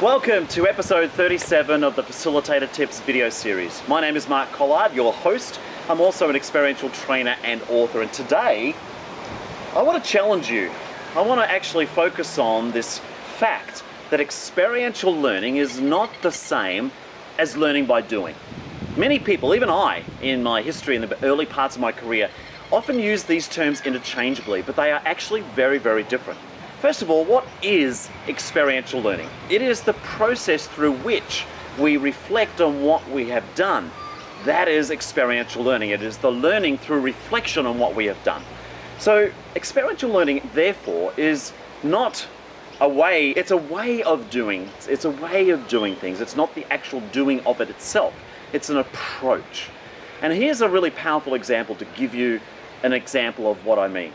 Welcome to episode 37 of the Facilitator Tips video series. My name is Mark Collard, your host. I'm also an experiential trainer and author, and today I want to challenge you. I want to actually focus on this fact that experiential learning is not the same as learning by doing. Many people, even I, in my history, in the early parts of my career, often use these terms interchangeably, but they are actually very, very different. First of all, what is experiential learning? It is the process through which we reflect on what we have done. That is experiential learning. It is the learning through reflection on what we have done. So experiential learning, therefore, is not a way, it's a way of doing. It's a way of doing things. It's not the actual doing of it itself. It's an approach. And here's a really powerful example to give you an example of what I mean.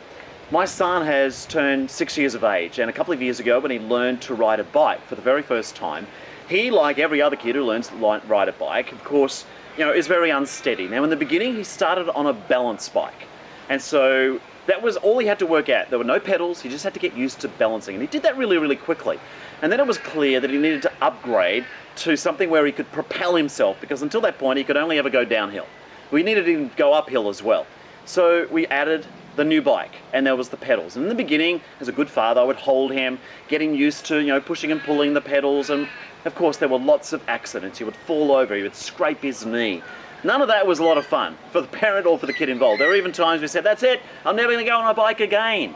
My son has turned 6 years of age, and a couple of years ago when he learned to ride a bike for the very first time, he, like every other kid who learns to ride a bike, of course, is very unsteady. Now in the beginning he started on a balance bike, and so that was all he had to work at. There were no pedals, he just had to get used to balancing, and he did that really, really quickly. And then it was clear that he needed to upgrade to something where he could propel himself, because until that point he could only ever go downhill. We needed him to go uphill as well. So we added the new bike, and there was the pedals. And in the beginning, as a good father, I would hold him, getting used to pushing and pulling the pedals, and of course there were lots of accidents. He would fall over, he would scrape his knee. None of that was a lot of fun for the parent or for the kid involved. There were even times we said, that's it, I'm never going to go on a bike again.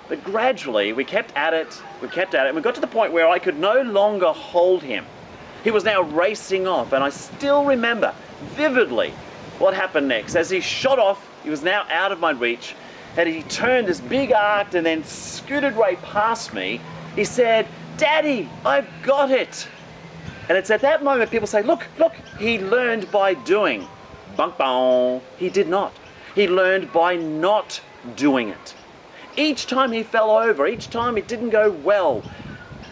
But gradually we kept at it, and we got to the point where I could no longer hold him. He was now racing off, and I still remember vividly what happened next. As he shot off, he was now out of my reach, and he turned this big arc and then scooted right past me. He said, "Daddy, I've got it." And it's at that moment people say, look, he learned by doing. Bunk bong. He did not. He learned by not doing it. Each time he fell over, each time it didn't go well,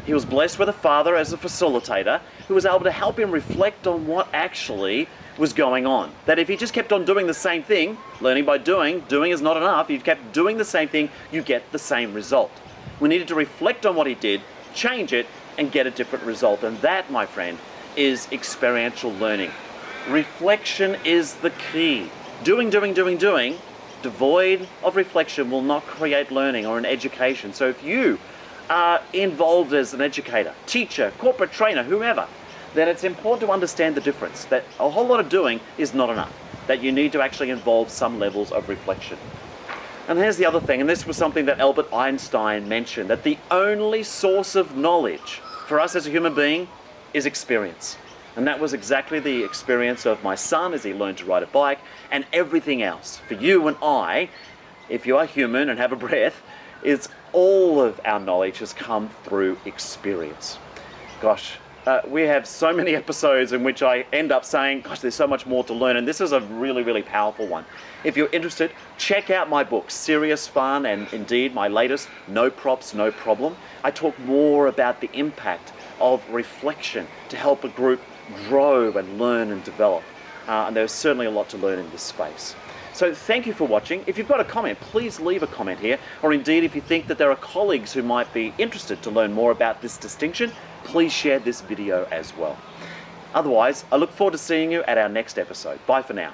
he was blessed with a father as a facilitator who was able to help him reflect on what actually was going on. That if he just kept on doing the same thing, learning by doing is not enough. If you kept doing the same thing, you get the same result. We needed to reflect on what he did, change it, and get a different result. And that, my friend, is experiential learning. Reflection is the key. Doing, devoid of reflection will not create learning or an education. So if you are involved as an educator, teacher, corporate trainer, whomever, then it's important to understand the difference, that a whole lot of doing is not enough, that you need to actually involve some levels of reflection. And here's the other thing, and this was something that Albert Einstein mentioned, that the only source of knowledge for us as a human being is experience. And that was exactly the experience of my son as he learned to ride a bike, and everything else. For you and I, if you are human and have a breath, is all of our knowledge has come through experience. Gosh, we have so many episodes in which I end up saying, gosh, there's so much more to learn, and this is a really, really powerful one. If you're interested, check out my book, Serious Fun, and indeed my latest, No Props, No Problem. I talk more about the impact of reflection to help a group grow and learn and develop. And there's certainly a lot to learn in this space. So thank you for watching. If you've got a comment, please leave a comment here, or indeed if you think that there are colleagues who might be interested to learn more about this distinction, please share this video as well. Otherwise, I look forward to seeing you at our next episode. Bye for now.